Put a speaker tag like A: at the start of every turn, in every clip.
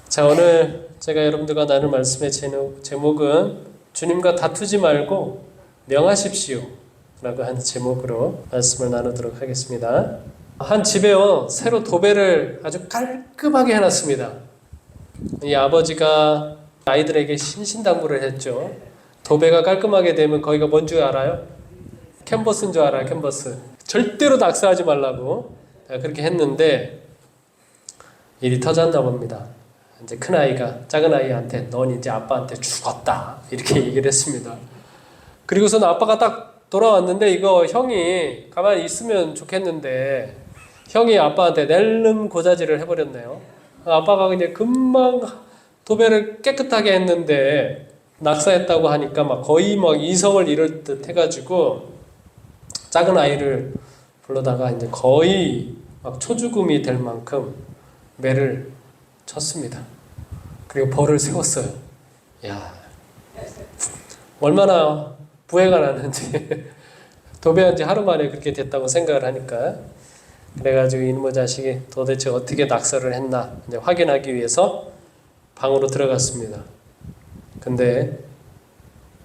A: 자, 오늘 제가 여러분들과 나눌 말씀의 제목은 주님과 다투지 말고 명하십시오 라고 하는 제목으로 말씀을 나누도록 하겠습니다. 한 집에요, 새로 도배를 아주 깔끔하게 해놨습니다. 이 아버지가 아이들에게 신신당부를 했죠. 도배가 깔끔하게 되면 거기가 뭔 줄 알아요? 캔버스인 줄 알아요. 캔버스. 절대로 낙서하지 말라고 그렇게 했는데 일이 터졌나 봅니다. 이제 큰아이가 작은 아이한테 넌 이제 아빠한테 죽었다 이렇게 얘기를 했습니다. 그리고서는 아빠가 딱 돌아왔는데 이거 형이 가만히 있으면 좋겠는데 형이 아빠한테 낼름 고자질을 해버렸네요. 아빠가 그냥 금방 도배를 깨끗하게 했는데 낙서했다고 하니까 막 거의 막 이성을 잃을 듯 해가지고 작은 아이를 불러다가 이제 거의 막 초죽음이 될 만큼 매를 쳤습니다. 그리고 벌을 세웠어요. 야, 얼마나 부해가 났는지 도배한 지 하루 만에 그렇게 됐다고 생각을 하니까 그래가지고 이놈의 자식이 도대체 어떻게 낙서를 했나 이제 확인하기 위해서 방으로 들어갔습니다. 근데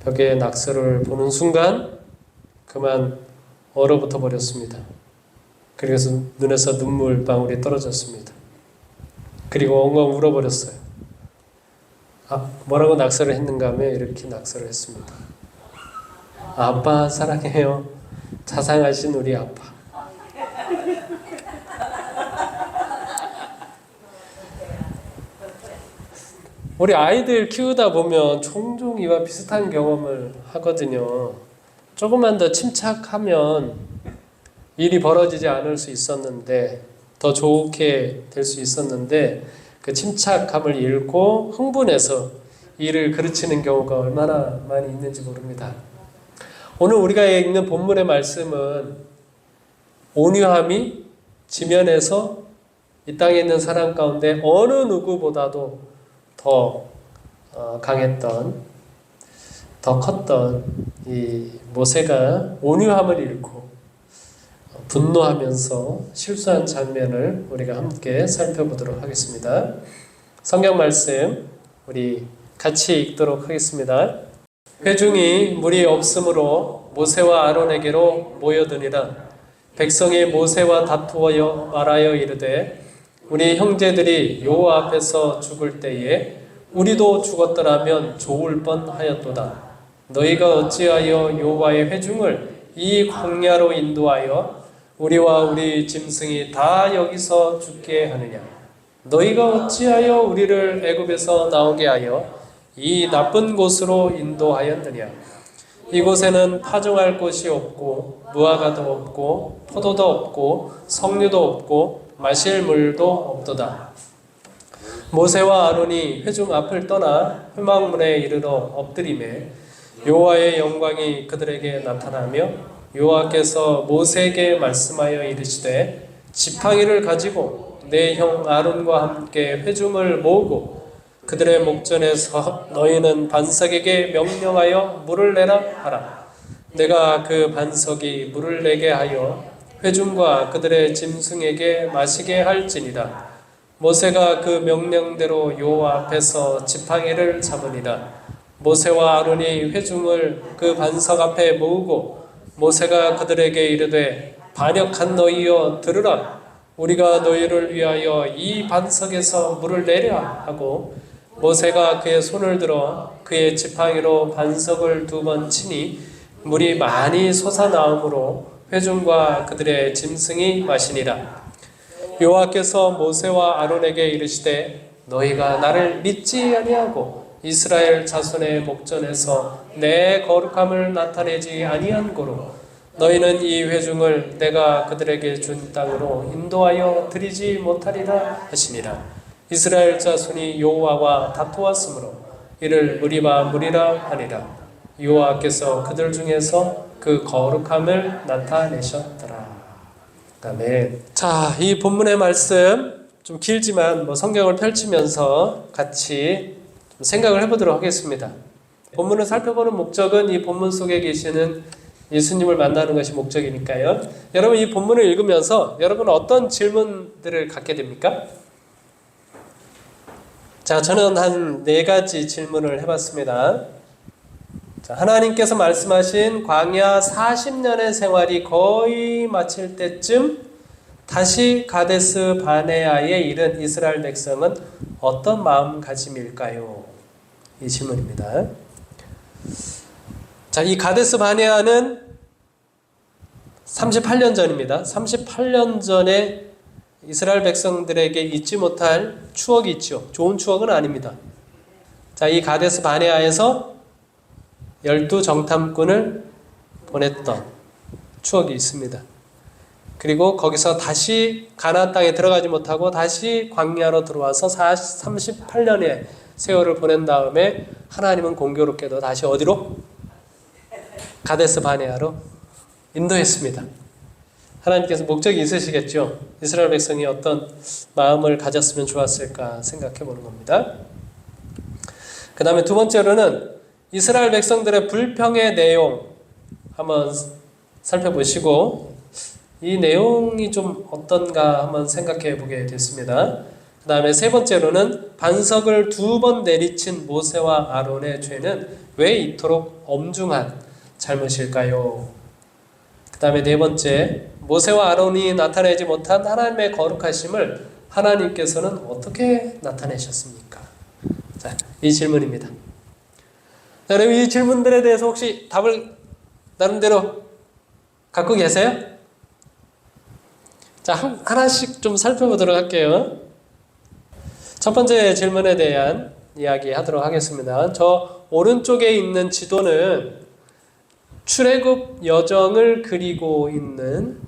A: 벽에 낙서를 보는 순간 그만 얼어붙어 버렸습니다. 그래서 눈에서 눈물 방울이 떨어졌습니다. 그리고 엉엉 울어버렸어요. 뭐라고 낙서를 했는가 하면 이렇게 낙서를 했습니다. 아빠 사랑해요. 자상하신 우리 아빠. 우리 아이들 키우다 보면 종종 이와 비슷한 경험을 하거든요. 조금만 더 침착하면 일이 벌어지지 않을 수 있었는데 더 좋게 될 수 있었는데 그 침착함을 잃고 흥분해서 일을 그르치는 경우가 얼마나 많이 있는지 모릅니다. 오늘 우리가 읽는 본문의 말씀은 온유함이 지면에서 이 땅에 있는 사람 가운데 어느 누구보다도 더 강했던, 더 컸던 이 모세가 온유함을 잃고 분노하면서 실수한 장면을 우리가 함께 살펴보도록 하겠습니다. 성경 말씀 우리 같이 읽도록 하겠습니다. 회중이 물이 없으므로 모세와 아론에게로 모여드니라. 백성이 모세와 다투어 말하여 이르되 우리 형제들이 여호와 앞에서 죽을 때에 우리도 죽었더라면 좋을 뻔하였도다. 너희가 어찌하여 여호와의 회중을 이 광야로 인도하여 우리와 우리 짐승이 다 여기서 죽게 하느냐? 너희가 어찌하여 우리를 애굽에서 나오게 하여 이 나쁜 곳으로 인도하였느냐? 이곳에는 파종할 곳이 없고 무화과도 없고 포도도 없고 석류도 없고 마실 물도 없도다. 모세와 아론이 회중 앞을 떠나 회막문에 이르러 엎드리매 여호와의 영광이 그들에게 나타나며 여호와께서 모세에게 말씀하여 이르시되 지팡이를 가지고 내 형 아론과 함께 회중을 모으고 그들의 목전에서 너희는 반석에게 명령하여 물을 내라 하라. 내가 그 반석이 물을 내게 하여 회중과 그들의 짐승에게 마시게 할지니라. 모세가 그 명령대로 여호와 앞에서 지팡이를 잡으니라. 모세와 아론이 회중을 그 반석 앞에 모으고 모세가 그들에게 이르되 반역한 너희여 들으라. 우리가 너희를 위하여 이 반석에서 물을 내랴 하고 모세가 그의 손을 들어 그의 지팡이로 반석을 2번 치니 물이 많이 솟아나오므로 회중과 그들의 짐승이 마시니라. 여호와께서 모세와 아론에게 이르시되 너희가 나를 믿지 아니하고 이스라엘 자손의 목전에서 내 거룩함을 나타내지 아니한 고로 너희는 이 회중을 내가 그들에게 준 땅으로 인도하여 드리지 못하리라 하시니라. 이스라엘 자손이 여호와와 다투었으므로 이를 무리바 무리라 하니라. 여호와께서 그들 중에서 그 거룩함을 나타내셨더라. 아멘. 자, 이 본문의 말씀 좀 길지만 성경을 펼치면서 같이 좀 생각을 해보도록 하겠습니다. 본문을 살펴보는 목적은 이 본문 속에 계시는 예수님을 만나는 것이 목적이니까요. 여러분 이 본문을 읽으면서 여러분은 어떤 질문들을 갖게 됩니까? 자, 저는 한 4가지 질문을 해봤습니다. 자, 하나님께서 말씀하신 광야 40년의 생활이 거의 마칠 때쯤 다시 가데스 바네아에 이른 이스라엘 백성은 어떤 마음가짐일까요? 이 질문입니다. 자, 이 가데스 바네아는 38년 전입니다. 38년 전에 이스라엘 백성들에게 잊지 못할 추억이 있죠. 좋은 추억은 아닙니다. 자, 이 가데스 바네아에서 12정탐꾼을 보냈던 추억이 있습니다. 그리고 거기서 다시 가나안 땅에 들어가지 못하고 다시 광야로 들어와서 38년의 세월을 보낸 다음에 하나님은 공교롭게도 다시 어디로? 가데스 바네아로 인도했습니다. 하나님께서 목적이 있으시겠죠. 이스라엘 백성이 어떤 마음을 가졌으면 좋았을까 생각해 보는 겁니다. 그 다음에 두 번째로는 이스라엘 백성들의 불평의 내용 한번 살펴보시고 이 내용이 좀 어떤가 한번 생각해 보게 됐습니다. 그 다음에 세 번째로는 반석을 2번 내리친 모세와 아론의 죄는 왜 이토록 엄중한 잘못일까요? 그 다음에 네 번째, 모세와 아론이 나타내지 못한 하나님의 거룩하심을 하나님께서는 어떻게 나타내셨습니까? 자, 이 질문입니다. 자, 여러분 이 질문들에 대해서 혹시 답을 나름대로 갖고 계세요? 자, 하나씩 좀 살펴보도록 할게요. 첫 번째 질문에 대한 이야기 하도록 하겠습니다. 저 오른쪽에 있는 지도는 출애굽 여정을 그리고 있는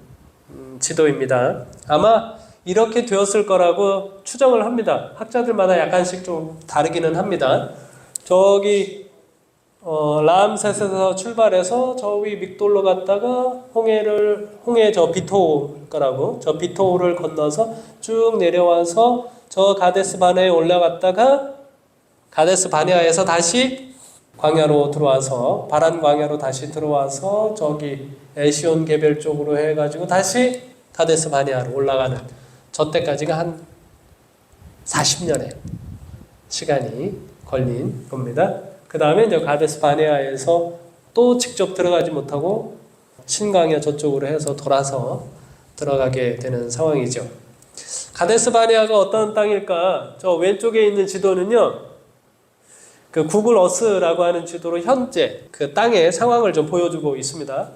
A: 지도입니다. 아마 이렇게 되었을 거라고 추정을 합니다. 학자들마다 약간씩 좀 다르기는 합니다. 저기 라암셋에서 출발해서 저 위 믹돌로 갔다가 홍해 저 비토올 거라고, 저 비토를 건너서 쭉 내려와서 저 가데스 바네아에 올라갔다가 가데스 바네아에서 다시 광야로 들어와서 바란 광야로 다시 들어와서 저기 에시온 개별 쪽으로 해가지고 다시 가데스 바네아로 올라가는 저 때까지가 한 40년의 시간이 걸린 겁니다. 그 다음에 이제 가데스 바네아에서 또 직접 들어가지 못하고 신광야 저쪽으로 해서 돌아서 들어가게 되는 상황이죠. 가데스 바네아가 어떤 땅일까? 저 왼쪽에 있는 지도는요, 그 구글 어스라고 하는 지도로 현재 그 땅의 상황을 좀 보여주고 있습니다.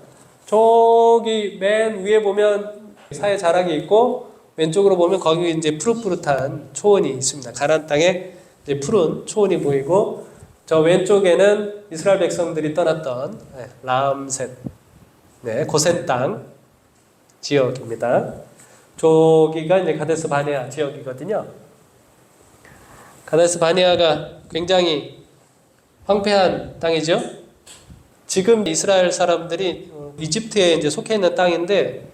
A: 저기 맨 위에 보면 사해 자락이 있고 왼쪽으로 보면 거기 이제 푸릇푸릇한 초원이 있습니다. 가나안 땅에 이제 푸른 초원이 보이고 저 왼쪽에는 이스라엘 백성들이 떠났던 라암셋, 고센 땅 지역입니다. 저기가 이제 가데스 바네아 지역이거든요. 가데스 바네아가 굉장히 황폐한 땅이죠. 지금 이스라엘 사람들이 이집트에 이제 속해 있는 땅인데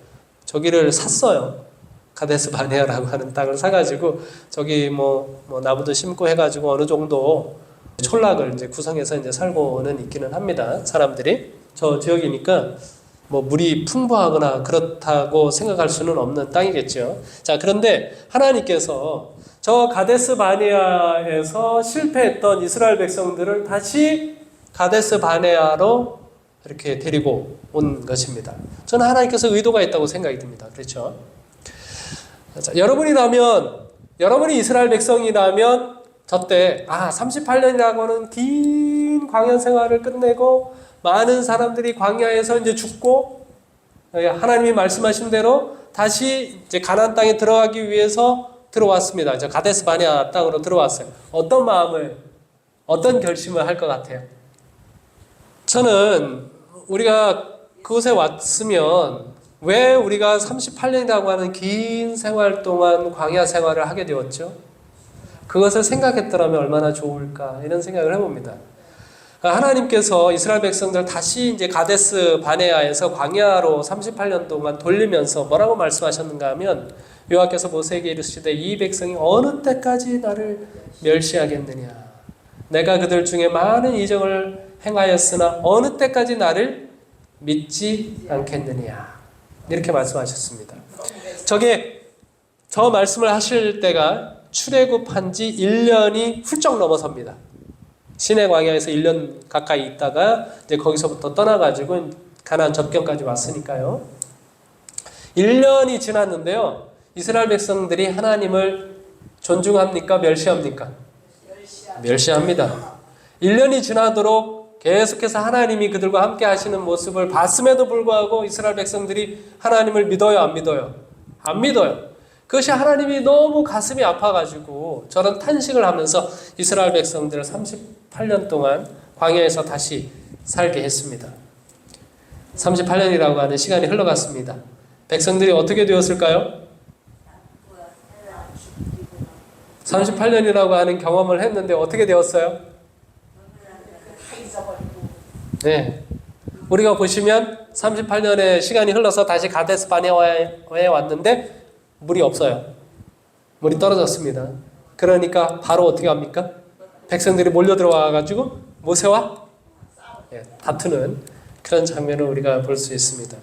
A: 저기를 샀어요. 가데스 바네아라고 하는 땅을 사가지고 저기 뭐 나무도 심고 해가지고 어느 정도 촌락을 이제 구성해서 이제 살고는 있기는 합니다. 사람들이 저 지역이니까 뭐 물이 풍부하거나 그렇다고 생각할 수는 없는 땅이겠죠. 자, 그런데 하나님께서 저 가데스 바네아에서 실패했던 이스라엘 백성들을 다시 가데스 바네아로 이렇게 데리고 온 것입니다. 저는 하나님께서 의도가 있다고 생각이 듭니다. 그렇죠? 자, 여러분이 이스라엘 백성이라면 저때 38년이라고 하는 긴 광야 생활을 끝내고 많은 사람들이 광야에서 이제 죽고 하나님이 말씀하신 대로 다시 이제 가나안 땅에 들어가기 위해서 들어왔습니다. 저 가데스 바네아 땅으로 들어왔어요. 어떤 결심을 할 것 같아요? 저는 우리가 그곳에 왔으면 왜 우리가 38년이라고 하는 긴 생활 동안 광야 생활을 하게 되었죠? 그것을 생각했더라면 얼마나 좋을까 이런 생각을 해봅니다. 하나님께서 이스라엘 백성들 다시 이제 가데스 바네아에서 광야로 38년 동안 돌리면서 뭐라고 말씀하셨는가 하면 여호와께서 모세에게 이르시되 이 백성이 어느 때까지 나를 멸시하겠느냐, 내가 그들 중에 많은 이적을 행하였으나 어느 때까지 나를 믿지 않겠느냐, 이렇게 말씀하셨습니다. 저 말씀을 하실 때가 출애굽한 지 1년이 훌쩍 넘어섭니다. 시내 광야에서 1년 가까이 있다가 이제 거기서부터 떠나가지고 가나안 접경까지 왔으니까요. 1년이 지났는데요. 이스라엘 백성들이 하나님을 존중합니까? 멸시합니까? 멸시합니다. 1년이 지나도록 계속해서 하나님이 그들과 함께 하시는 모습을 봤음에도 불구하고 이스라엘 백성들이 하나님을 믿어요? 안 믿어요? 안 믿어요. 그것이 하나님이 너무 가슴이 아파가지고 저런 탄식을 하면서 이스라엘 백성들을 38년 동안 광야에서 다시 살게 했습니다. 38년이라고 하는 시간이 흘러갔습니다. 백성들이 어떻게 되었을까요? 38년이라고 하는 경험을 했는데 어떻게 되었어요? 네. 우리가 보시면 38년의 시간이 흘러서 다시 가데스 바네아에 왔는데 물이 없어요. 물이 떨어졌습니다. 그러니까 바로 어떻게 합니까? 백성들이 몰려 들어와 가지고 모세와 다투는 그런 장면을 우리가 볼 수 있습니다.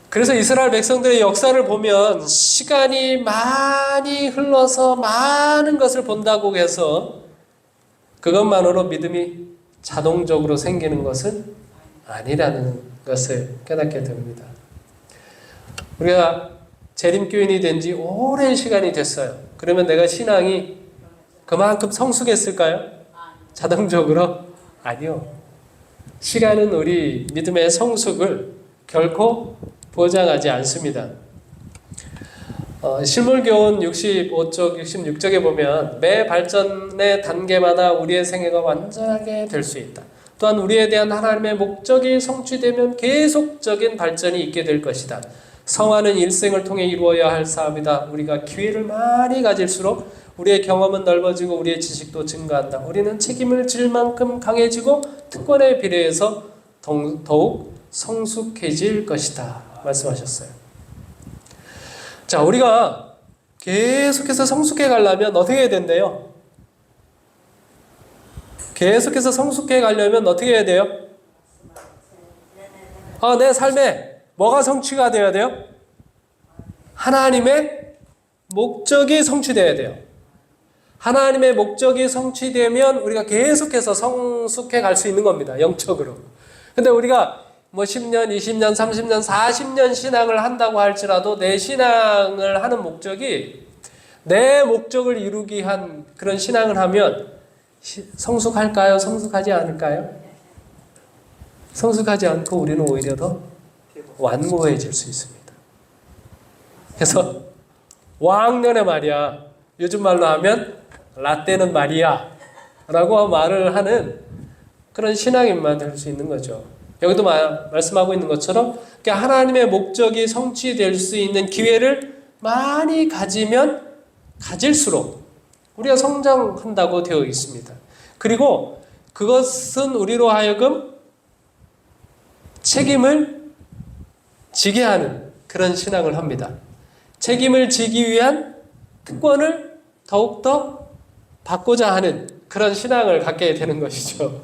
A: 그래서 이스라엘 백성들의 역사를 보면 시간이 많이 흘러서 많은 것을 본다고 해서 그것만으로 믿음이 자동적으로 생기는 것은 아니라는 것을 깨닫게 됩니다. 우리가 재림교인이 된 지 오랜 시간이 됐어요. 그러면 내가 신앙이 그만큼 성숙했을까요? 자동적으로? 아니요. 시간은 우리 믿음의 성숙을 결코 보장하지 않습니다. 실물교훈 65쪽, 66쪽에 보면 매 발전의 단계마다 우리의 생애가 완전하게 될 수 있다. 또한 우리에 대한 하나님의 목적이 성취되면 계속적인 발전이 있게 될 것이다. 성화는 일생을 통해 이루어야 할 사업이다. 우리가 기회를 많이 가질수록 우리의 경험은 넓어지고 우리의 지식도 증가한다. 우리는 책임을 질 만큼 강해지고 특권에 비례해서 더욱 성숙해질 것이다. 말씀하셨어요. 자, 우리가 계속해서 성숙해 가려면 어떻게 해야 된대요? 계속해서 성숙해 가려면 어떻게 해야 돼요? 내 삶에 뭐가 성취가 되어야 돼요? 하나님의 목적이 성취되어야 돼요. 하나님의 목적이 성취되면 우리가 계속해서 성숙해 갈 수 있는 겁니다. 영적으로. 근데 우리가 10년, 20년, 30년, 40년 신앙을 한다고 할지라도 내 신앙을 하는 목적이 내 목적을 이루기 위한 그런 신앙을 하면 성숙할까요? 성숙하지 않을까요? 성숙하지 않고 우리는 오히려 더 완고해질 수 있습니다. 그래서 왕년에 말이야, 요즘 말로 하면 라떼는 말이야 라고 말을 하는 그런 신앙인만 될 수 있는 거죠. 여기도 말씀하고 있는 것처럼 하나님의 목적이 성취될 수 있는 기회를 많이 가지면 가질수록 우리가 성장한다고 되어 있습니다. 그리고 그것은 우리로 하여금 책임을 지게 하는 그런 신앙을 합니다. 책임을 지기 위한 특권을 더욱더 받고자 하는 그런 신앙을 갖게 되는 것이죠.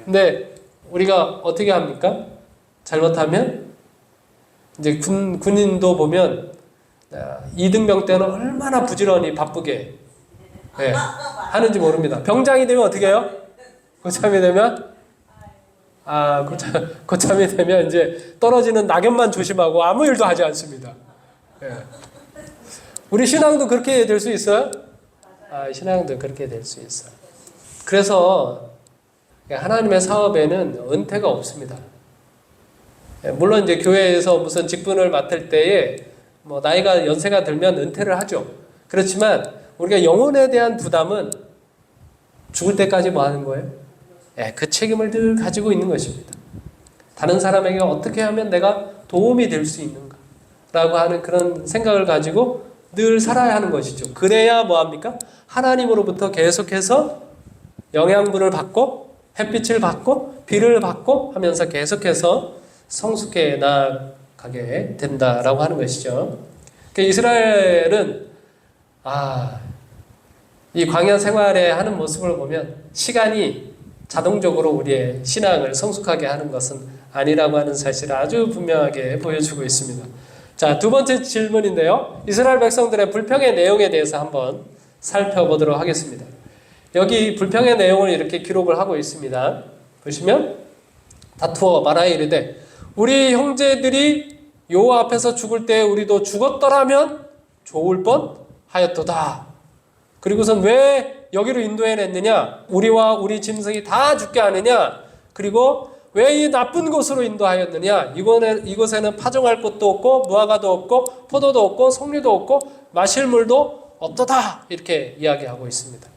A: 근데 우리가 어떻게 합니까? 잘못하면 이제 군인도 보면 이등병 때는 얼마나 부지런히 바쁘게 하는지 모릅니다. 병장이 되면 어떻게 해요? 고참이 되면 고참이 되면 이제 떨어지는 낙엽만 조심하고 아무 일도 하지 않습니다. 우리 신앙도 그렇게 될 수 있어요? 신앙도 그렇게 될 수 있어요. 그래서 하나님의 사업에는 은퇴가 없습니다. 물론 이제 교회에서 무슨 직분을 맡을 때에 나이가 연세가 들면 은퇴를 하죠. 그렇지만 우리가 영혼에 대한 부담은 죽을 때까지 뭐 하는 거예요? 그 책임을 늘 가지고 있는 것입니다. 다른 사람에게 어떻게 하면 내가 도움이 될 수 있는가 라고 하는 그런 생각을 가지고 늘 살아야 하는 것이죠. 그래야 뭐합니까? 하나님으로부터 계속해서 영양분을 받고 햇빛을 받고 비를 받고 하면서 계속해서 성숙해 나가게 된다라고 하는 것이죠. 그러니까 이스라엘은 이 광야 생활에 하는 모습을 보면 시간이 자동적으로 우리의 신앙을 성숙하게 하는 것은 아니라고 하는 사실을 아주 분명하게 보여주고 있습니다. 자, 두 번째 질문인데요. 이스라엘 백성들의 불평의 내용에 대해서 한번 살펴보도록 하겠습니다. 여기 불평의 내용을 이렇게 기록을 하고 있습니다. 보시면 다투어 말하여 이르되 우리 형제들이 여호와 앞에서 죽을 때 우리도 죽었더라면 좋을 뻔하였도다. 그리고선 왜 여기로 인도해냈느냐? 우리와 우리 짐승이 다 죽게 하느냐? 그리고 왜 이 나쁜 곳으로 인도하였느냐? 이곳에는 파종할 곳도 없고 무화과도 없고 포도도 없고 석류도 없고 마실 물도 없도다. 이렇게 이야기하고 있습니다.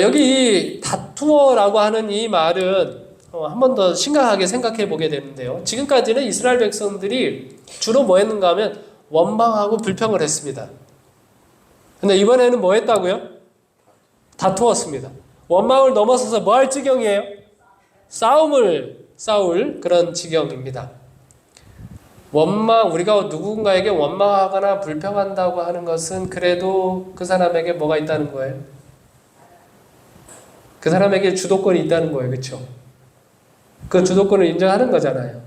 A: 여기 이 다투어라고 하는 이 말은 한 번 더 심각하게 생각해 보게 되는데요. 지금까지는 이스라엘 백성들이 주로 뭐 했는가 하면 원망하고 불평을 했습니다. 근데 이번에는 뭐 했다고요? 다투었습니다. 원망을 넘어서서 뭐 할 지경이에요? 싸울 그런 지경입니다. 우리가 누군가에게 원망하거나 불평한다고 하는 것은 그래도 그 사람에게 뭐가 있다는 거예요? 그 사람에게 주도권이 있다는 거예요. 그렇죠? 그 주도권을 인정하는 거잖아요.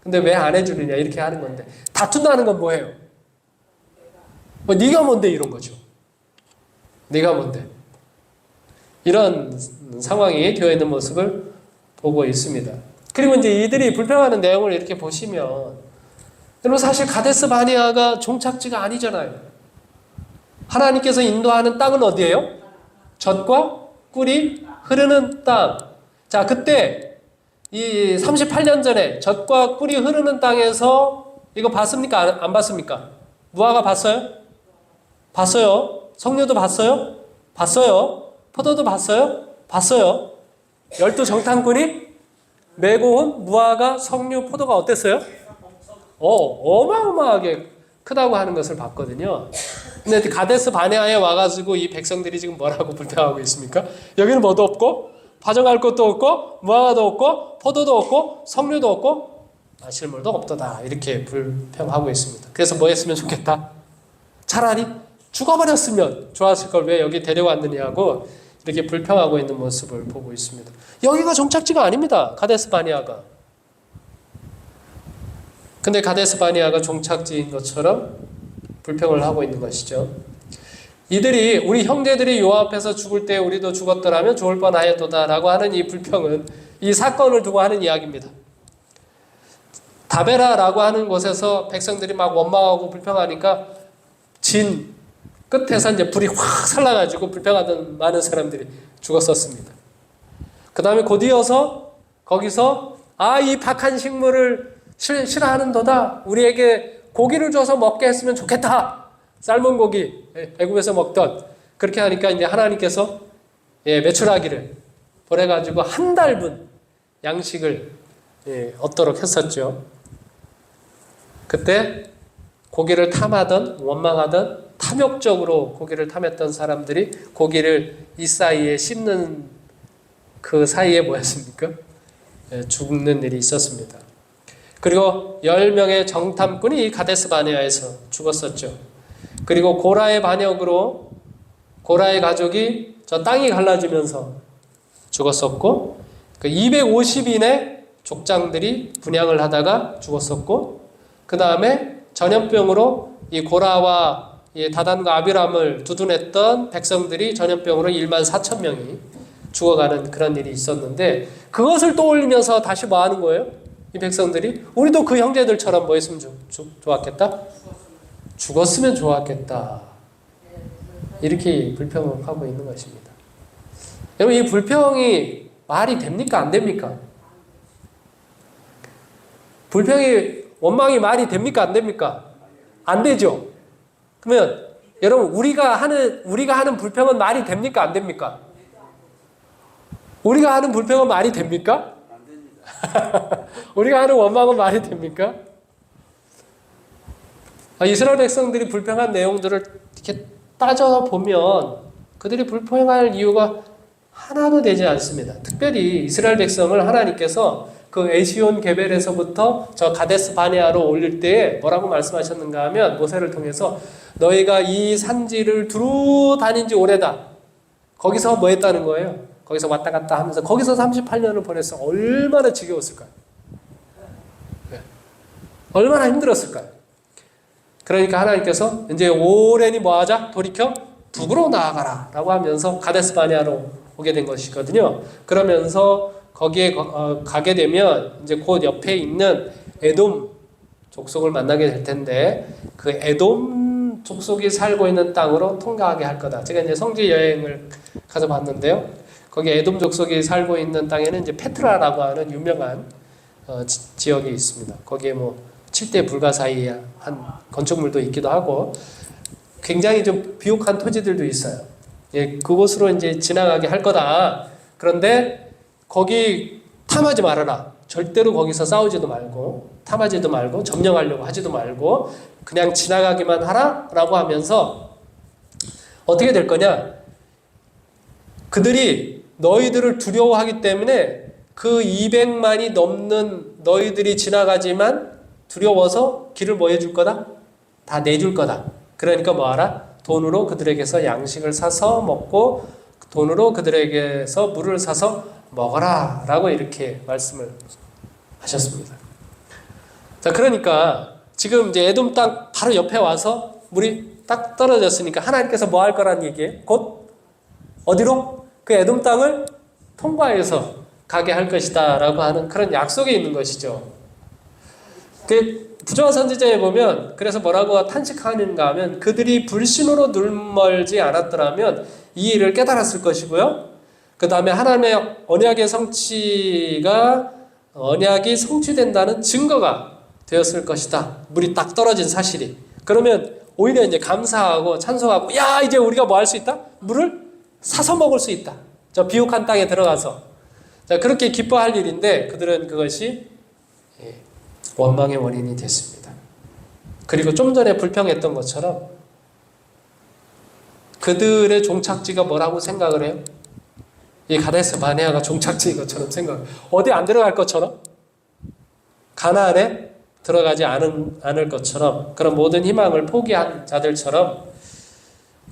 A: 근데 왜 안 해주느냐 이렇게 하는 건데 다툰다는 건 뭐예요? 네가 뭔데 이런 거죠. 네가 뭔데 이런 상황이 되어 있는 모습을 보고 있습니다. 그리고 이제 이들이 불평하는 내용을 이렇게 보시면 여러분 사실 가데스 바네아가 종착지가 아니잖아요. 하나님께서 인도하는 땅은 어디예요? 젖과 꿀이 흐르는 땅. 자, 그때 이 38년 전에 젖과 꿀이 흐르는 땅에서 이거 봤습니까? 안 봤습니까? 무화과 봤어요? 봤어요. 석류도 봤어요? 봤어요. 포도도 봤어요? 봤어요. 12정탐꾼이 메고 온 무화과, 석류, 포도가 어땠어요? 어마어마하게 크다고 하는 것을 봤거든요. 근데 가데스 바네아에 와가지고 이 백성들이 지금 뭐라고 불평하고 있습니까? 여기는 뭐도 없고 파종할 것도 없고 무화과도 없고 포도도 없고 석류도 없고 마실 물도 없도다. 이렇게 불평하고 있습니다. 그래서 뭐 했으면 좋겠다? 차라리 죽어버렸으면 좋았을 걸 왜 여기 데려왔느냐고 이렇게 불평하고 있는 모습을 보고 있습니다. 여기가 정착지가 아닙니다. 가데스 바네아가. 근데 가데스 바네아가 종착지인 것처럼 불평을 하고 있는 것이죠. 이들이 우리 형제들이 여호와 앞에서 죽을 때 우리도 죽었더라면 좋을 뻔하였도다라고 하는 이 불평은 이 사건을 두고 하는 이야기입니다. 다베라라고 하는 곳에서 백성들이 막 원망하고 불평하니까 진 끝에서 이제 불이 확 살라가지고 불평하던 많은 사람들이 죽었었습니다. 그 다음에 곧 이어서 거기서 이 박한 식물을 싫어하는도다. 우리에게 고기를 줘서 먹게 했으면 좋겠다. 삶은 고기, 애굽에서 먹던. 그렇게 하니까 이제 하나님께서 메추라기를 보내가지고 한 달분 양식을 얻도록 했었죠. 그때 고기를 탐하던, 원망하던, 탐욕적으로 고기를 탐했던 사람들이 고기를 이 사이에 씹는 그 사이에 뭐였습니까? 죽는 일이 있었습니다. 그리고 10명의 정탐꾼이 이 가데스 바네아에서 죽었었죠. 그리고 고라의 반역으로 고라의 가족이 저 땅이 갈라지면서 죽었었고, 그 250인의 족장들이 분향을 하다가 죽었었고, 그 다음에 전염병으로 이 고라와 이 다단과 아비람을 두둔했던 백성들이 전염병으로 14,000명이 죽어가는 그런 일이 있었는데, 그것을 떠올리면서 다시 뭐 하는 거예요? 이 백성들이 우리도 그 형제들처럼 뭐 했으면 좋았겠다? 죽었으면 좋았겠다. 이렇게 불평을 하고 있는 것입니다. 여러분, 이 불평이 말이 됩니까? 안 됩니까? 원망이 말이 됩니까? 안 됩니까? 안 되죠. 그러면 여러분, 우리가 하는 불평은 말이 됩니까? 안 됩니까? 우리가 하는 불평은 말이 됩니까? 우리가 하는 원망은 말이 됩니까? 이스라엘 백성들이 불평한 내용들을 이렇게 따져보면 그들이 불평할 이유가 하나도 되지 않습니다. 특별히 이스라엘 백성을 하나님께서 그 에시온 게벨에서부터 저 가데스 바네아로 올릴 때에 뭐라고 말씀하셨는가 하면 모세를 통해서 너희가 이 산지를 두루 다닌 지 오래다. 거기서 뭐 했다는 거예요? 거기서 왔다 갔다 하면서 거기서 38년을 보냈어. 얼마나 지겨웠을까요? 네. 얼마나 힘들었을까요? 그러니까 하나님께서 이제 오랜이 뭐하자? 돌이켜 북으로 나아가라 라고 하면서 가데스 바네아로 오게 된 것이거든요. 그러면서 거기에 가게 되면 이제 곧 옆에 있는 에돔 족속을 만나게 될 텐데 그 에돔 족속이 살고 있는 땅으로 통과하게 할 거다. 제가 이제 성지 여행을 가서 봤는데요. 거기 에돔 족속이 살고 있는 땅에는 이제 페트라라고 하는 유명한 지역이 있습니다. 거기에 뭐 7대 불가사의한 건축물도 있기도 하고 굉장히 좀 비옥한 토지들도 있어요. 예, 그곳으로 이제 지나가게 할 거다. 그런데 거기 탐하지 말아라. 절대로 거기서 싸우지도 말고 탐하지도 말고 점령하려고 하지도 말고 그냥 지나가기만 하라라고 하면서 어떻게 될 거냐? 그들이 너희들을 두려워하기 때문에 그 200만이 넘는 너희들이 지나가지만 두려워서 길을 뭐 해줄 거다? 다 내줄 거다. 그러니까 뭐 하라? 돈으로 그들에게서 양식을 사서 먹고 돈으로 그들에게서 물을 사서 먹어라 라고 이렇게 말씀을 하셨습니다. 자, 그러니까 지금 이제 에돔 땅 바로 옆에 와서 물이 딱 떨어졌으니까 하나님께서 뭐 할 거라는 얘기예요? 곧 어디로? 그 에돔 땅을 통과해서 가게 할 것이다 라고 하는 그런 약속이 있는 것이죠. 그 부조와 선지자에 보면 그래서 뭐라고 탄식하는가 하면 그들이 불신으로 눈멀지 않았더라면 이 일을 깨달았을 것이고요. 그 다음에 하나님의 언약의 언약이 성취된다는 증거가 되었을 것이다. 물이 딱 떨어진 사실이. 그러면 오히려 이제 감사하고 찬송하고 야 이제 우리가 뭐 할 수 있다? 물을 사서 먹을 수 있다. 저 비옥한 땅에 들어가서. 자, 그렇게 기뻐할 일인데 그들은 그것이 원망의 원인이 됐습니다. 그리고 좀 전에 불평했던 것처럼 그들의 종착지가 뭐라고 생각을 해요? 이 가데스 바네아가 종착지인 것처럼 어디 안 들어갈 것처럼 가나안에 들어가지 않을 것처럼 그런 모든 희망을 포기한 자들처럼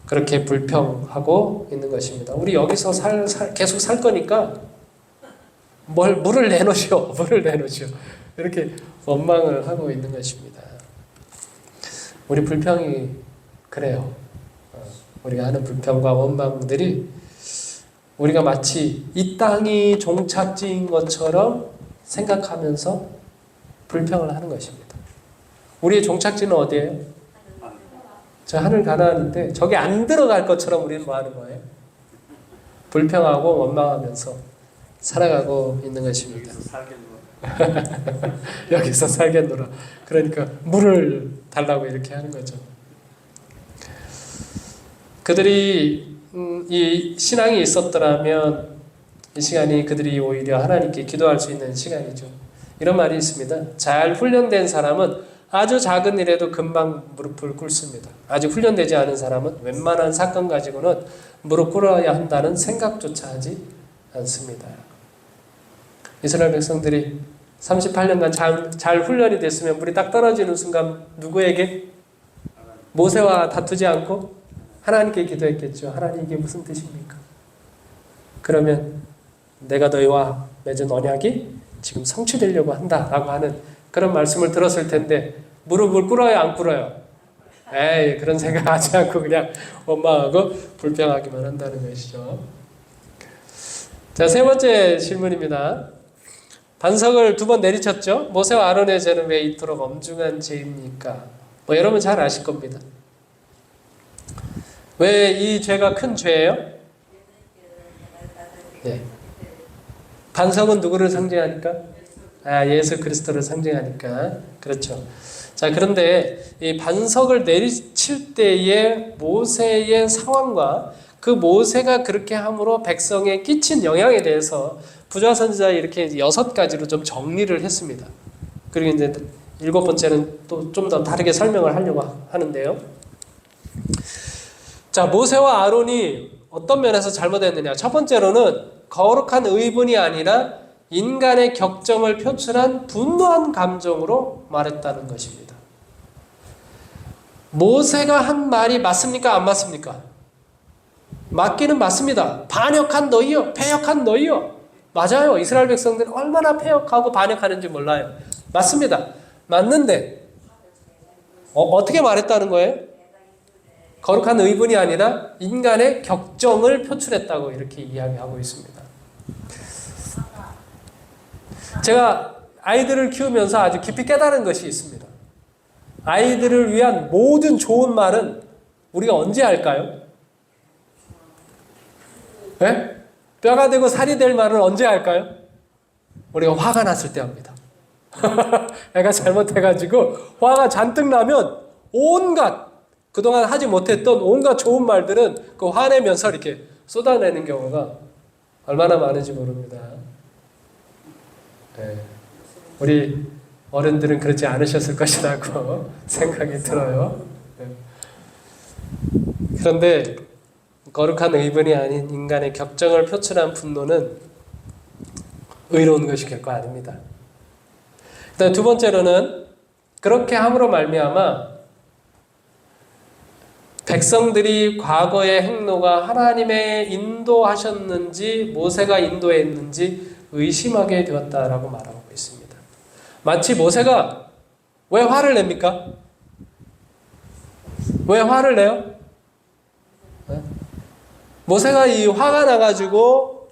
A: 그렇게 불평하고 있는 것입니다. 우리 여기서 계속 살 거니까 물을 내놓으시오. 이렇게 원망을 하고 있는 것입니다. 우리 불평이 그래요. 우리가 하는 불평과 원망들이 우리가 마치 이 땅이 종착지인 것처럼 생각하면서 불평을 하는 것입니다. 우리의 종착지는 어디예요? 저 하늘 가나안인데 저기 안 들어갈 것처럼 우리는 뭐 하는 거예요? 불평하고 원망하면서 살아가고 있는 것입니다. 여기서 살겠노라. 그러니까 물을 달라고 이렇게 하는 거죠. 그들이 이 신앙이 있었더라면 이 시간이 그들이 오히려 하나님께 기도할 수 있는 시간이죠. 이런 말이 있습니다. 잘 훈련된 사람은 아주 작은 일에도 금방 무릎을 꿇습니다. 아직 훈련되지 않은 사람은 웬만한 사건 가지고는 무릎 꿇어야 한다는 생각조차 하지 않습니다. 이스라엘 백성들이 38년간 잘 훈련이 됐으면 물이 딱 떨어지는 순간 누구에게? 모세와 다투지 않고 하나님께 기도했겠죠. 하나님 이게 무슨 뜻입니까? 그러면 내가 너희와 맺은 언약이 지금 성취되려고 한다라고 하는 그런 말씀을 들었을 텐데 무릎을 꿇어요, 안 꿇어요? 에이, 그런 생각하지 않고 그냥 원망하고 불평하기만 한다는 것이죠. 자, 세 번째 질문입니다. 반석을 2번 내리쳤죠. 모세와 아론의 죄는 왜 이토록 엄중한 죄입니까? 뭐 여러분 잘 아실 겁니다. 왜 이 죄가 큰 죄예요? 네. 반석은 누구를 상징하니까? 예수 그리스도를 상징하니까. 그렇죠. 자, 그런데 이 반석을 내리칠 때의 모세의 상황과 그 모세가 그렇게 함으로 백성에 끼친 영향에 대해서 부조와 선지자 이렇게 6가지로 좀 정리를 했습니다. 그리고 이제 7번째는 또 좀 더 다르게 설명을 하려고 하는데요. 자, 모세와 아론이 어떤 면에서 잘못했느냐? 첫 번째로는 거룩한 의분이 아니라 인간의 격정을 표출한 분노한 감정으로 말했다는 것입니다. 모세가 한 말이 맞습니까? 안 맞습니까? 맞기는 맞습니다. 반역한 너희요, 패역한 너희요. 맞아요. 이스라엘 백성들은 얼마나 패역하고 반역하는지 몰라요. 맞습니다. 맞는데 어떻게 말했다는 거예요? 거룩한 의분이 아니라 인간의 격정을 표출했다고 이렇게 이야기하고 있습니다. 제가 아이들을 키우면서 아주 깊이 깨달은 것이 있습니다. 아이들을 위한 모든 좋은 말은 우리가 언제 할까요? 네? 뼈가 되고 살이 될 말은 언제 할까요? 우리가 화가 났을 때 합니다. 애가 잘못해가지고 화가 잔뜩 나면 온갖 그동안 하지 못했던 온갖 좋은 말들은 그 화내면서 이렇게 쏟아내는 경우가 얼마나 많은지 모릅니다. 네. 우리 어른들은 그렇지 않으셨을 것이라고 생각이 들어요. 네. 그런데 거룩한 의분이 아닌 인간의 격정을 표출한 분노는 의로운 것이 결코 아닙니다. 그다음 두 번째로는 그렇게 함으로 말미암아 백성들이 과거의 행로가 하나님의 인도하셨는지 모세가 인도했는지 의심하게 되었다라고 말하고 있습니다. 마치 모세가 왜 화를 냅니까? 왜 화를 내요? 네? 모세가 이 화가 나가지고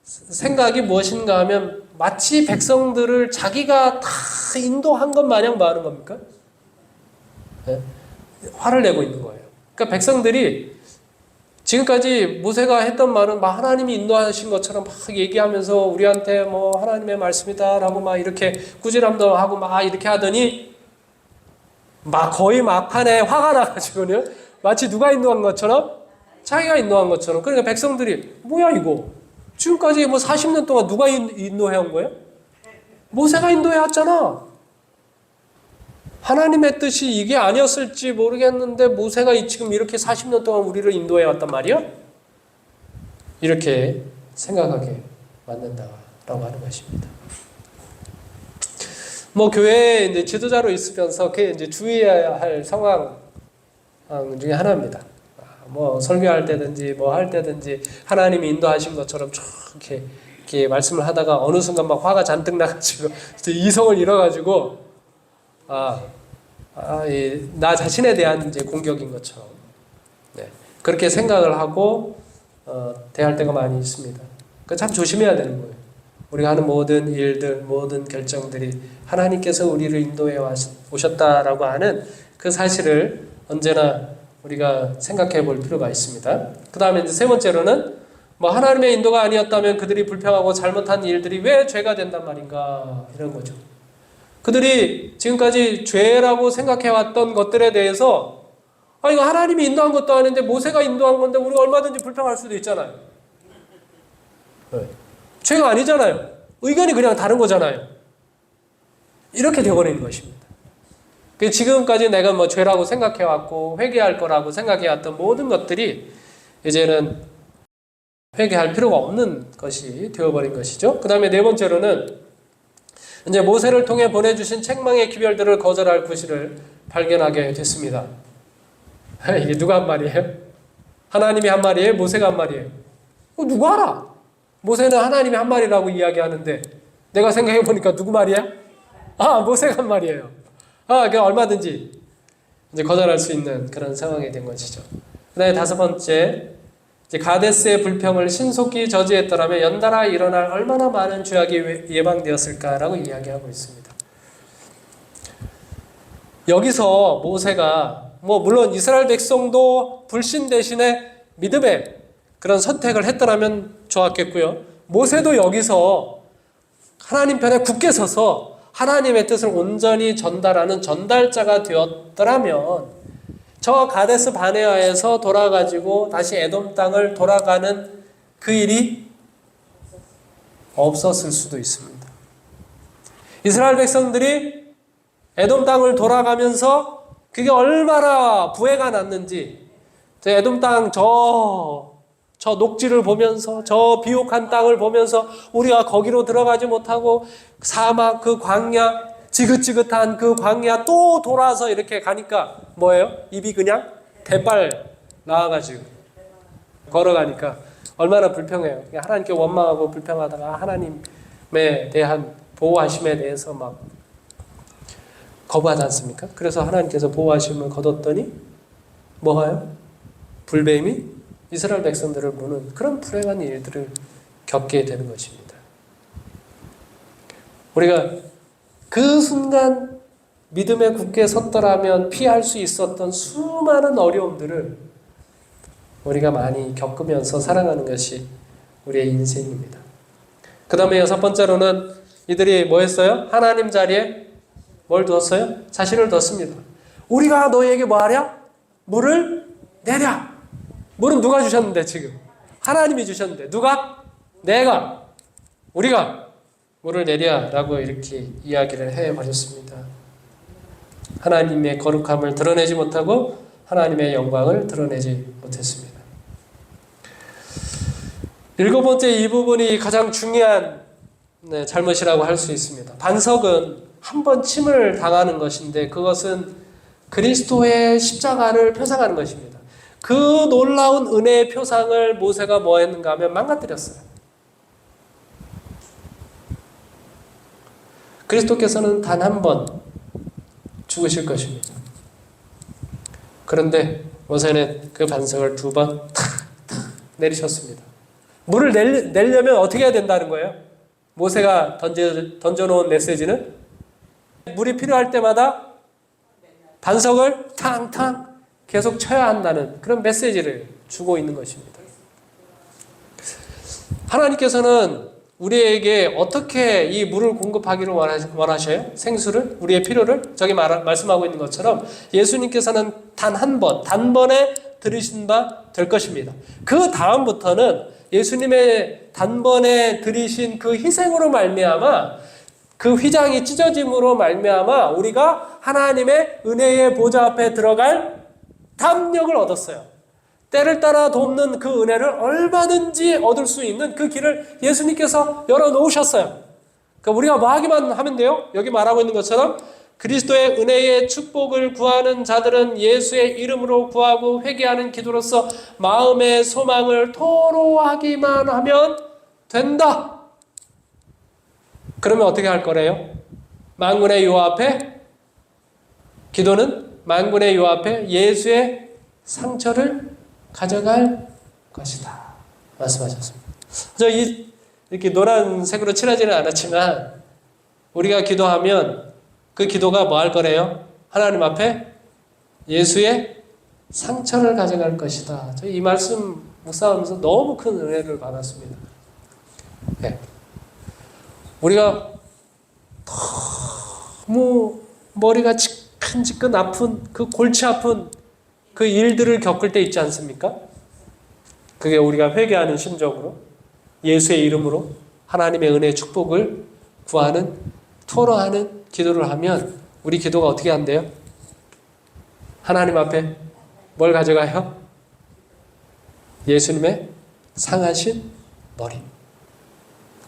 A: 생각이 무엇인가 하면 마치 백성들을 자기가 다 인도한 것 마냥 말하는 겁니까? 네? 화를 내고 있는 거예요. 그러니까 백성들이 지금까지 모세가 했던 말은 막 하나님이 인도하신 것처럼 막 얘기하면서 우리한테 뭐 하나님의 말씀이다라고 막 이렇게 꾸지람도 하고 막 이렇게 하더니 막 거의 막판에 화가 나가지고는 마치 누가 인도한 것처럼 자기가 인도한 것처럼. 그러니까 백성들이 뭐야 이거 지금까지 뭐 40년 동안 누가 인도해 온 거예요? 모세가 인도해 왔잖아. 하나님의 뜻이 이게 아니었을지 모르겠는데 모세가 지금 이렇게 40년 동안 우리를 인도해 왔단 말이야? 이렇게 생각하게 만든다라고 하는 것입니다. 뭐 교회에 이제 지도자로 있으면서 그게 이제 주의해야 할 상황 중에 하나입니다. 뭐 설교할 때든지 뭐 할 때든지 하나님이 인도하신 것처럼 쭉 이렇게 말씀을 하다가 어느 순간 막 화가 잔뜩 나가지고 이성을 잃어가지고 나 자신에 대한 이제 공격인 것처럼 그렇게 생각을 하고 대할 때가 많이 있습니다. 그 참 조심해야 되는 거예요. 우리가 하는 모든 일들, 모든 결정들이 하나님께서 우리를 인도해 오셨다라고 하는 그 사실을 언제나 우리가 생각해 볼 필요가 있습니다. 그 다음에 이제 세 번째로는 뭐 하나님의 인도가 아니었다면 그들이 불평하고 잘못한 일들이 왜 죄가 된단 말인가 이런 거죠. 그들이 지금까지 죄라고 생각해왔던 것들에 대해서 이거 하나님이 인도한 것도 아닌데 모세가 인도한 건데 우리가 얼마든지 불평할 수도 있잖아요. 네. 죄가 아니잖아요. 의견이 그냥 다른 거잖아요. 이렇게 되어버리는 것입니다. 지금까지 내가 뭐 죄라고 생각해왔고 회개할 거라고 생각해왔던 모든 것들이 이제는 회개할 필요가 없는 것이 되어버린 것이죠. 그 다음에 네 번째로는 이제 모세를 통해 보내주신 책망의 기별들을 거절할 구실을 발견하게 됐습니다. 이게 누가 한 말이에요? 하나님이 한 말이에요? 모세가 한 말이에요? 누가 알아? 모세는 하나님이 한 말이라고 이야기하는데 내가 생각해보니까 누구 말이야? 모세가 한 말이에요. 그냥 얼마든지 이제 거절할 수 있는 그런 상황이 된 것이죠. 그 다음에 다섯 번째, 이제 가데스의 불평을 신속히 저지했더라면 연달아 일어날 얼마나 많은 죄악이 예방되었을까라고 이야기하고 있습니다. 여기서 모세가 물론 이스라엘 백성도 불신 대신에 믿음의 그런 선택을 했더라면 좋았겠고요. 모세도 여기서 하나님 편에 굳게 서서 하나님의 뜻을 온전히 전달하는 전달자가 되었더라면 저 가데스 바네아에서 돌아가지고 다시 에돔 땅을 돌아가는 그 일이 없었을 수도 있습니다. 이스라엘 백성들이 에돔 땅을 돌아가면서 그게 얼마나 부해가 났는지 에돔 땅 저 녹지를 보면서 저 비옥한 땅을 보면서 우리가 거기로 들어가지 못하고 사막 그 광야 지긋지긋한 그 광야 또 돌아서 이렇게 가니까 뭐예요? 입이 그냥 대빨 나와가지고 걸어가니까 얼마나 불평해요. 하나님께 원망하고 불평하다가 하나님에 대한 보호하심에 대해서 막 거부하지 않습니까? 그래서 하나님께서 보호하심을 거뒀더니 뭐예요? 불뱀이 이스라엘 백성들을 무는 그런 불행한 일들을 겪게 되는 것입니다. 우리가 그 순간 믿음에 굳게 섰더라면 피할 수 있었던 수많은 어려움들을 우리가 많이 겪으면서 살아가는 것이 우리의 인생입니다. 그 다음에 여섯 번째로는 이들이 뭐 했어요? 하나님 자리에 뭘 두었어요? 자신을 뒀습니다. 우리가 너희에게 뭐 하랴? 물을 내랴. 물은 누가 주셨는데 지금? 하나님이 주셨는데 누가? 내가, 우리가 물을 내랴 라고 이렇게 이야기를 해버렸습니다. 하나님의 거룩함을 드러내지 못하고 하나님의 영광을 드러내지 못했습니다. 일곱 번째 이 부분이 가장 중요한 잘못이라고 할 수 있습니다. 반석은 한 번 침을 당하는 것인데 그것은 그리스도의 십자가를 표상하는 것입니다. 그 놀라운 은혜의 표상을 모세가 뭐 했는가 하면 망가뜨렸어요. 그리스도께서는 단 한 번 죽으실 것입니다. 그런데 모세는 그 반석을 두 번 탁탁 내리셨습니다. 물을 내려면 어떻게 해야 된다는 거예요? 모세가 던져놓은 메시지는 물이 필요할 때마다 반석을 탕탕 계속 쳐야 한다는 그런 메시지를 주고 있는 것입니다. 하나님께서는 우리에게 어떻게 이 물을 공급하기를 원하셔요? 생수를? 우리의 필요를? 저기 말씀하고 있는 것처럼 예수님께서는 단 한 번, 단번에 들으신 바 될 것입니다. 그 다음부터는 예수님의 단번에 들이신 그 희생으로 말미암아 그 휘장이 찢어짐으로 말미암아 우리가 하나님의 은혜의 보좌 앞에 들어갈 담력을 얻었어요. 때를 따라 돕는 그 은혜를 얼마든지 얻을 수 있는 그 길을 예수님께서 열어놓으셨어요. 그러니까 우리가 뭐 하기만 하면 돼요? 여기 말하고 있는 것처럼 그리스도의 은혜의 축복을 구하는 자들은 예수의 이름으로 구하고 회개하는 기도로서 마음의 소망을 토로하기만 하면 된다. 그러면 어떻게 할 거래요? 만군의 여호와 앞에 기도는 만군의 여호와 앞에 예수의 상처를 가져갈 것이다. 말씀하셨습니다. 이렇게 노란색으로 칠하지는 않았지만 우리가 기도하면 그 기도가 뭐 할 거래요? 하나님 앞에 예수의 상처를 가져갈 것이다. 이 말씀 묵상하면서 너무 큰 은혜를 받았습니다. 네. 우리가 너무 머리가 지끈지끈 아픈 그 골치 아픈 그 일들을 겪을 때 있지 않습니까? 그게 우리가 회개하는 심정으로 예수의 이름으로 하나님의 은혜의 축복을 구하는 토로하는 기도를 하면 우리 기도가 어떻게 한대요? 하나님 앞에 뭘 가져가요? 예수님의 상하신 머리,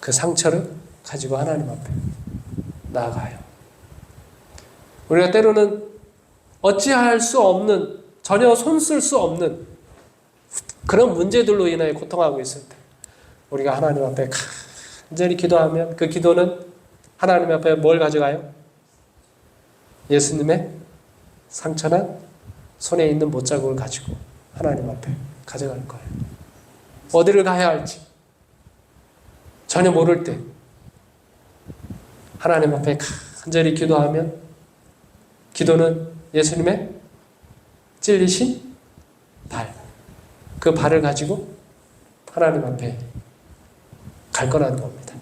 A: 그 상처를 가지고 하나님 앞에 나아가요. 우리가 때로는 어찌할 수 없는, 전혀 손쓸 수 없는 그런 문제들로 인하여 고통하고 있을 때 우리가 하나님 앞에 간절히 기도하면 그 기도는 하나님 앞에 뭘 가져가요? 예수님의 상처난 손에 있는 못자국을 가지고 하나님 앞에 가져갈 거예요. 어디를 가야 할지 전혀 모를 때 하나님 앞에 간절히 기도하면 기도는 예수님의 찔리신 발, 그 발을 가지고 하나님 앞에 갈 거라는 겁니다.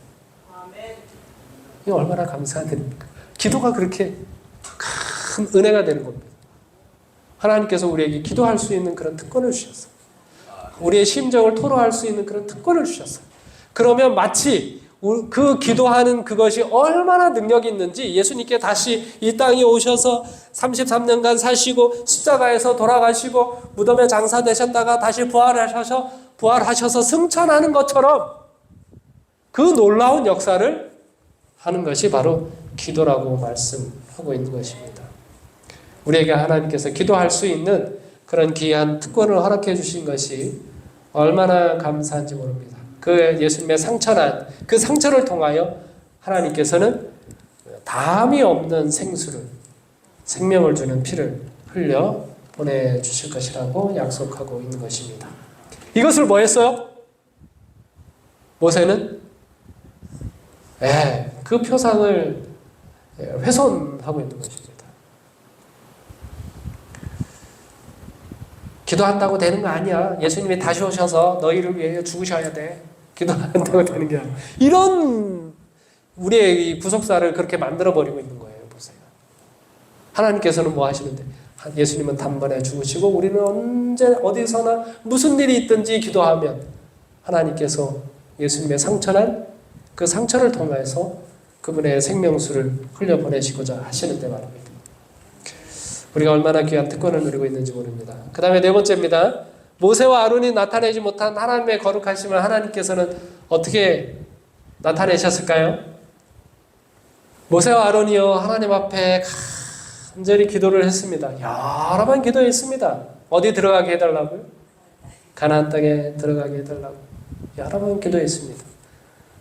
A: 이 얼마나 감사한 일입니까? 기도가 그렇게 큰 은혜가 되는 겁니다. 하나님께서 우리에게 기도할 수 있는 그런 특권을 주셨어요. 우리의 심정을 토로할 수 있는 그런 특권을 주셨어요. 그러면 마치 그 기도하는 그것이 얼마나 능력이 있는지 예수님께 다시 이 땅에 오셔서 33년간 사시고 십자가에서 돌아가시고 무덤에 장사되셨다가 다시 부활하셔서 승천하는 것처럼 그 놀라운 역사를 하는 것이 바로 기도라고 말씀하고 있는 것입니다. 우리에게 하나님께서 기도할 수 있는 그런 귀한 특권을 허락해 주신 것이 얼마나 감사한지 모릅니다. 그 예수님의 상처난 그 상처를 통하여 하나님께서는 담이 없는 생수를, 생명을 주는 피를 흘려 보내주실 것이라고 약속하고 있는 것입니다. 이것을 뭐 했어요? 모세는 그 표상을 훼손하고 있는 것입니다. 기도한다고 되는 거 아니야. 예수님이 다시 오셔서 너희를 위해 죽으셔야 돼. 기도한다고 되는 게 아니야. 이런 우리의 이 구속사를 그렇게 만들어버리고 있는 거예요. 보세요. 하나님께서는 뭐 하시는데 예수님은 단번에 죽으시고 우리는 언제 어디서나 무슨 일이 있든지 기도하면 하나님께서 예수님의 상처난 그 상처를 통해서 그분의 생명수를 흘려보내시고자 하시는데 말입니다. 우리가 얼마나 귀한 특권을 누리고 있는지 모릅니다. 그 다음에 네 번째입니다. 모세와 아론이 나타내지 못한 하나님의 거룩하심을 하나님께서는 어떻게 나타내셨을까요? 모세와 아론이요 하나님 앞에 간절히 기도를 했습니다. 여러 번 기도했습니다. 어디 들어가게 해달라고요? 가나안 땅에 들어가게 해달라고 여러 번 기도했습니다.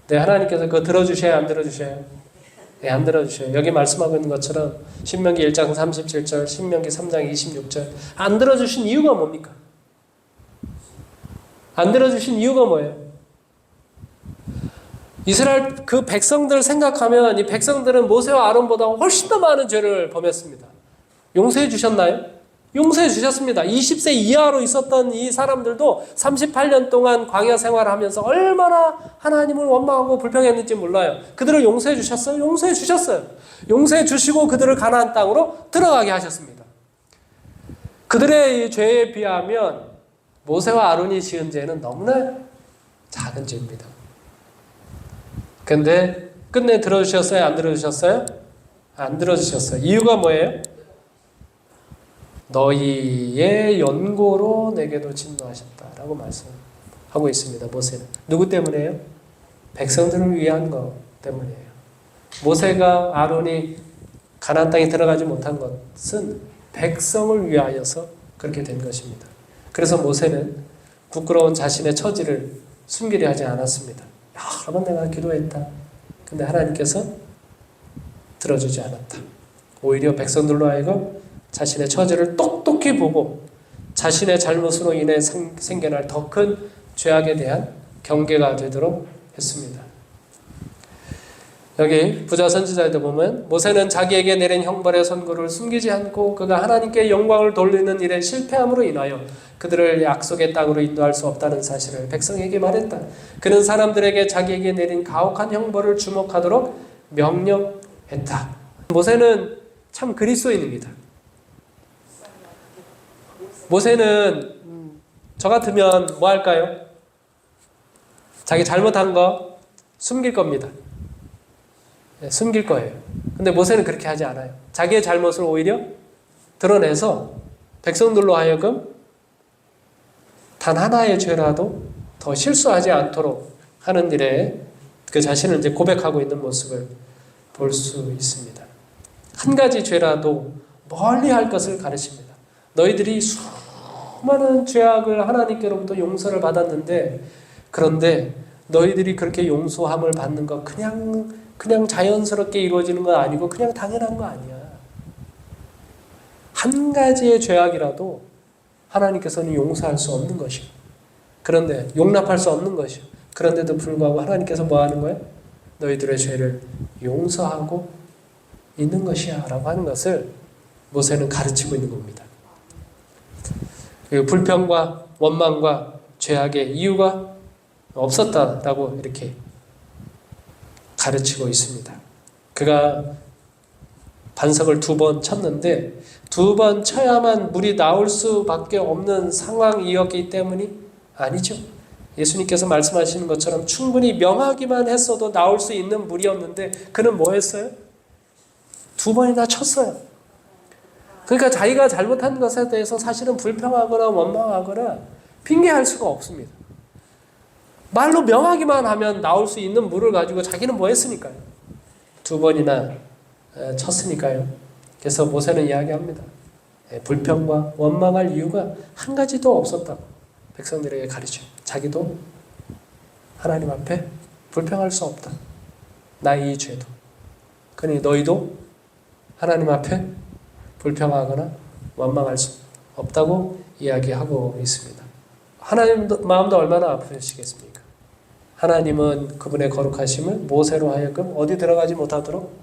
A: 네, 하나님께서 그거 들어주셔요? 안 들어주셔요? 네, 안 들어주셔요. 여기 말씀하고 있는 것처럼 신명기 1장 37절, 신명기 3장 26절 안 들어주신 이유가 뭡니까? 안 들어주신 이유가 뭐예요? 이스라엘 그 백성들을 생각하면 이 백성들은 모세와 아론보다 훨씬 더 많은 죄를 범했습니다. 용서해 주셨나요? 용서해 주셨습니다. 20세 이하로 있었던 이 사람들도 38년 동안 광야 생활하면서 얼마나 하나님을 원망하고 불평했는지 몰라요. 그들을 용서해 주셨어요? 용서해 주셨어요. 용서해 주시고 그들을 가나안 땅으로 들어가게 하셨습니다. 그들의 죄에 비하면 모세와 아론이 지은 죄는 너무나 작은 죄입니다. 근데 끝내 들어주셨어요? 안 들어주셨어요? 안 들어주셨어요. 이유가 뭐예요? 너희의 연고로 내게도 진노하셨다라고 말씀하고 있습니다. 모세는. 누구 때문에요? 백성들을 위한 것 때문이에요. 모세가 아론이 가나안 땅에 들어가지 못한 것은 백성을 위하여서 그렇게 된 것입니다. 그래서 모세는 부끄러운 자신의 처지를 숨기려 하지 않았습니다. 여러 번 내가 기도했다. 근데 하나님께서 들어주지 않았다. 오히려 백성들로 하여금 자신의 처지를 똑똑히 보고 자신의 잘못으로 인해 생겨날 더 큰 죄악에 대한 경계가 되도록 했습니다. 여기 부자 선지자에도 보면 모세는 자기에게 내린 형벌의 선고를 숨기지 않고 그가 하나님께 영광을 돌리는 일에 실패함으로 인하여 그들을 약속의 땅으로 인도할 수 없다는 사실을 백성에게 말했다. 그는 사람들에게 자기에게 내린 가혹한 형벌을 주목하도록 명령했다. 모세는 참 그리스도인입니다. 모세는 저 같으면 뭐 할까요? 자기 잘못한 거 숨길 겁니다. 숨길 거예요. 근데 모세는 그렇게 하지 않아요. 자기의 잘못을 오히려 드러내서 백성들로 하여금 단 하나의 죄라도 더 실수하지 않도록 하는 일에 그 자신을 이제 고백하고 있는 모습을 볼 수 있습니다. 한 가지 죄라도 멀리 할 것을 가르칩니다. 너희들이 수많은 죄악을 하나님께로부터 용서를 받았는데 그런데 너희들이 그렇게 용서함을 받는 거 그냥 자연스럽게 이루어지는 건 아니고 그냥 당연한 거 아니야. 한 가지의 죄악이라도 하나님께서는 용서할 수 없는 것이고 그런데 용납할 수 없는 것이고 그런데도 불구하고 하나님께서 뭐 하는 거예요? 너희들의 죄를 용서하고 있는 것이야 라고 하는 것을 모세는 가르치고 있는 겁니다. 불평과 원망과 죄악의 이유가 없었다라고 이렇게 가르치고 있습니다. 그가 반석을 2번 쳤는데 2번 쳐야만 물이 나올 수밖에 없는 상황이었기 때문이 아니죠. 예수님께서 말씀하시는 것처럼 충분히 명하기만 했어도 나올 수 있는 물이었는데 그는 뭐 했어요? 2번이나 쳤어요. 그러니까 자기가 잘못한 것에 대해서 사실은 불평하거나 원망하거나 핑계할 수가 없습니다. 말로 명하기만 하면 나올 수 있는 물을 가지고 자기는 뭐 했으니까요? 2번이나 쳤으니까요. 그래서 모세는 이야기합니다. 불평과 원망할 이유가 한 가지도 없었다고 백성들에게 가르쳐요. 자기도 하나님 앞에 불평할 수 없다. 나의 이 죄도. 그러니 너희도 하나님 앞에 불평하거나 원망할 수 없다고 이야기하고 있습니다. 하나님 마음도 얼마나 아프시겠습니까? 하나님은 그분의 거룩하심을 모세로 하여금 어디 들어가지 못하도록,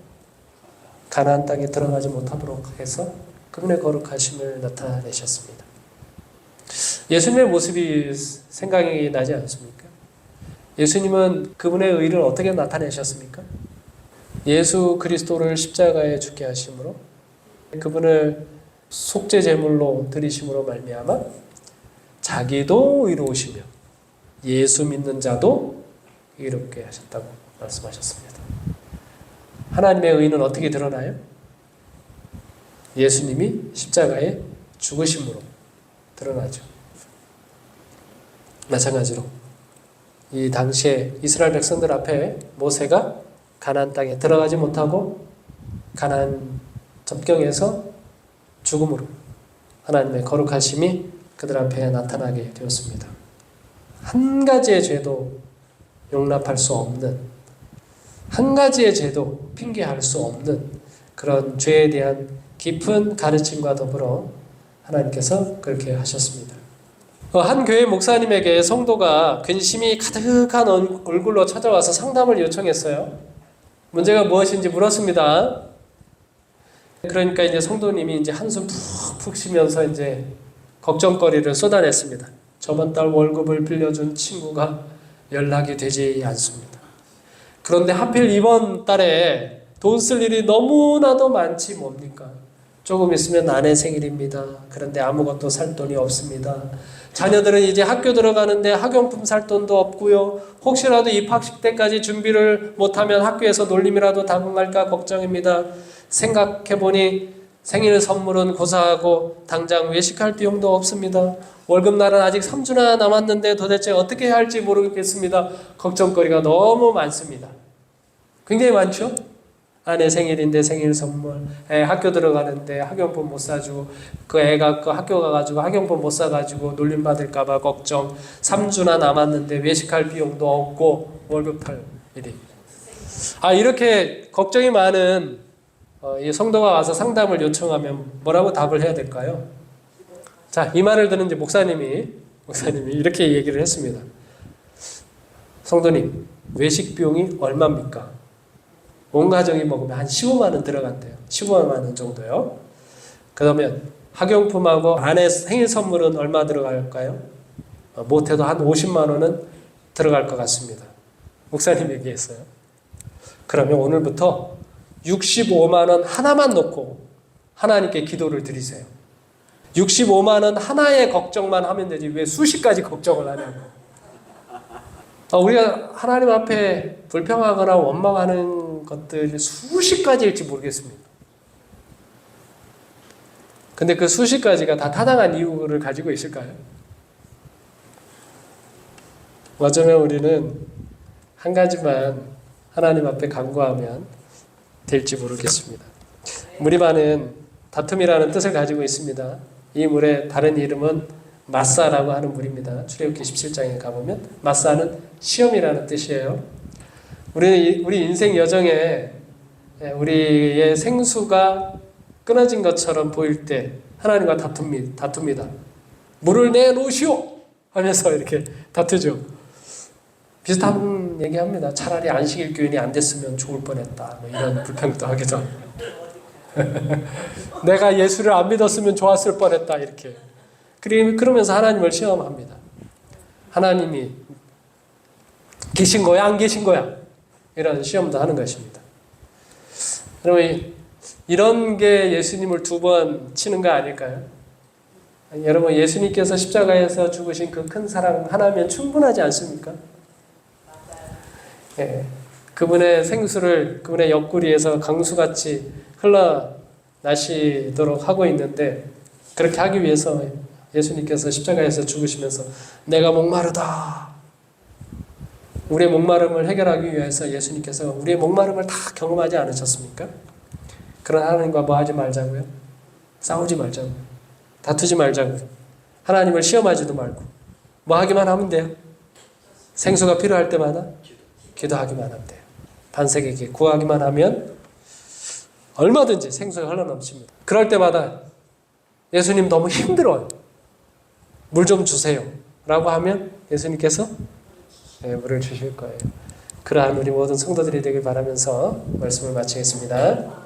A: 가나안 땅에 들어가지 못하도록 해서 그분의 거룩하심을 나타내셨습니다. 예수님의 모습이 생각이 나지 않습니까? 예수님은 그분의 의를 어떻게 나타내셨습니까? 예수 그리스도를 십자가에 죽게 하심으로, 그분을 속죄 제물로 드리심으로 말미암아 자기도 의로우시며 예수 믿는 자도 의롭게 하셨다고 말씀하셨습니다. 하나님의 의는 어떻게 드러나요? 예수님이 십자가에 죽으심으로 드러나죠. 마찬가지로 이 당시에 이스라엘 백성들 앞에 모세가 가나안 땅에 들어가지 못하고 가나안 접경에서 죽음으로 하나님의 거룩하심이 그들 앞에 나타나게 되었습니다. 한 가지의 죄도 용납할 수 없는, 한 가지의 죄도 핑계할 수 없는 그런 죄에 대한 깊은 가르침과 더불어 하나님께서 그렇게 하셨습니다. 한 교회 목사님에게 성도가 근심이 가득한 얼굴로 찾아와서 상담을 요청했어요. 문제가 무엇인지 물었습니다. 그러니까 이제 성도님이 이제 한숨 푹푹 쉬면서 이제 걱정거리를 쏟아냈습니다. 저번 달 월급을 빌려준 친구가 연락이 되지 않습니다. 그런데 하필 이번 달에 돈 쓸 일이 너무나도 많지 뭡니까? 조금 있으면 아내 생일입니다. 그런데 아무것도 살 돈이 없습니다. 자녀들은 이제 학교 들어가는데 학용품 살 돈도 없고요. 혹시라도 입학식 때까지 준비를 못하면 학교에서 놀림이라도 당할까 걱정입니다. 생각해보니 생일 선물은 고사하고 당장 외식할 비용도 없습니다. 월급날은 아직 3주나 남았는데 도대체 어떻게 해야 할지 모르겠습니다. 걱정거리가 너무 많습니다. 굉장히 많죠? 아내 생일인데 생일 선물, 애 학교 들어가는데 학용품 못 사주고, 그 애가 그 학교 가가지고 학용품 못 사가지고 놀림 받을까봐 걱정, 3주나 남았는데 외식할 비용도 없고 월급 탈 일이. 이렇게 걱정이 많은 이 성도가 와서 상담을 요청하면 뭐라고 답을 해야 될까요? 자, 이 말을 들은 이제 목사님이 이렇게 얘기를 했습니다. 성도님, 외식 비용이 얼마입니까? 온 가정이 먹으면 한 15만 원 들어간대요. 15만 원 정도요. 그러면 학용품하고 아내 생일 선물은 얼마 들어갈까요? 못해도 한 50만 원은 들어갈 것 같습니다. 목사님 얘기했어요. 그러면 오늘부터 65만 원 하나만 놓고 하나님께 기도를 드리세요. 65만 원 하나의 걱정만 하면 되지 왜 수십 가지 걱정을 하냐고. 우리가 하나님 앞에 불평하거나 원망하는 것들이 수십 가지일지 모르겠습니다. 근데 그 수십 가지가 다 타당한 이유를 가지고 있을까요? 어쩌면 우리는 한 가지만 하나님 앞에 간구하면 될지 모르겠습니다. 물이 많은 다툼이라는 뜻을 가지고 있습니다. 이 물의 다른 이름은 마사라고 하는 물입니다. 출애굽기 17장에 가보면 마사는 시험이라는 뜻이에요. 우리 인생 여정에 우리의 생수가 끊어진 것처럼 보일 때 하나님과 다툽니다. 물을 내놓으시오 하면서 이렇게 다투죠. 비슷한 얘기합니다. 차라리 안식일 교인이 안 됐으면 좋을 뻔했다. 이런 불평도 하기도 하고. 내가 예수를 안 믿었으면 좋았을 뻔했다. 이렇게. 그러면서 하나님을 시험합니다. 하나님이 계신 거야? 안 계신 거야? 이런 시험도 하는 것입니다. 여러분, 이런 게 예수님을 두 번 치는 거 아닐까요? 여러분, 예수님께서 십자가에서 죽으신 그 큰 사랑 하나면 충분하지 않습니까? 예, 그분의 생수를 그분의 옆구리에서 강수같이 흘러나시도록 하고 있는데, 그렇게 하기 위해서 예수님께서 십자가에서 죽으시면서 내가 목마르다. 우리의 목마름을 해결하기 위해서 예수님께서 우리의 목마름을 다 경험하지 않으셨습니까? 그런 하나님과 뭐 하지 말자고요? 싸우지 말자고요. 다투지 말자고요. 하나님을 시험하지도 말고 뭐 하기만 하면 돼요. 생수가 필요할 때마다 기도하기만 하면 돼요. 반석에게 구하기만 하면 얼마든지 생수가 흘러넘칩니다. 그럴 때마다 예수님 너무 힘들어요. 물 좀 주세요. 라고 하면 예수님께서 물을 주실 거예요. 그러한 우리 모든 성도들이 되길 바라면서 말씀을 마치겠습니다.